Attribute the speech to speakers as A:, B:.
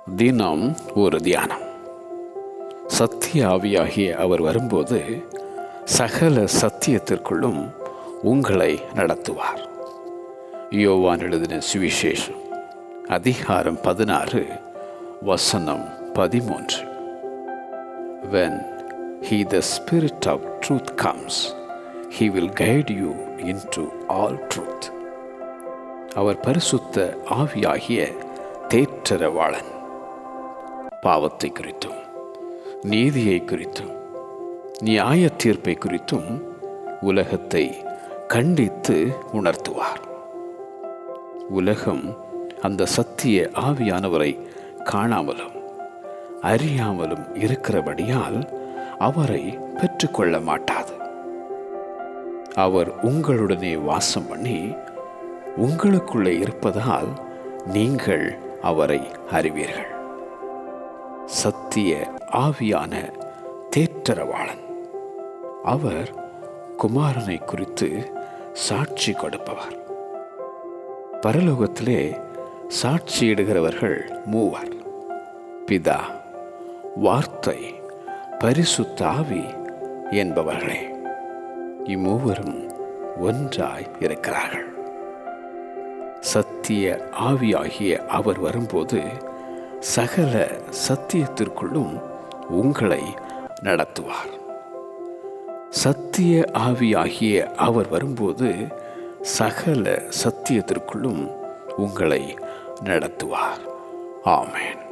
A: தினம் ஒரு தியானம். சத்திய ஆவியாகிய அவர் வரும்போது சகல சத்தியத்திற்குள்ளும் உங்களை நடத்துவார். யோவான் எழுதின சுவிசேஷம் அதிகாரம் 16 வசனம் 13. When he, the Spirit of truth, comes, he will guide you into all truth. அவர் பரிசுத்த ஆவியாகிய தேற்றரவாளன் பாவத்தை குறித்தும் நீதியை குறித்தும் நியாய தீர்ப்பை குறித்தும் உலகத்தை கண்டித்து உணர்த்துவார். உலகம் அந்த சத்திய ஆவியானவரை காணாமலும் அறியாமலும் இருக்கிறபடியால் அவரை பெற்றுக்கொள்ள மாட்டாது. அவர் உங்களுடனே வாசம் பண்ணி உங்களுக்குள்ளே இருப்பதால் நீங்கள் அவரை அறிவீர்கள். சத்திய ஆவியான தேற்றரவாளன் அவர் குமாரனை குறித்து சாட்சி கொடுப்பவர். பரலோகத்திலே சாட்சியிடுகிறவர்கள் 3: பிதா, வார்த்தை, பரிசுத்த ஆவி என்பவர்களே. இம்மூவரும் ஒன்றாய் இருக்கிறார்கள். சத்திய ஆவியாகிய அவர் வரும்போது சகல சத்தியத்திற்குள்ளும் உங்களை நடத்துவார். சத்திய ஆவியாகிய அவர் வரும்போது சகல சத்தியத்திற்குள்ளும் உங்களை நடத்துவார். ஆமென்.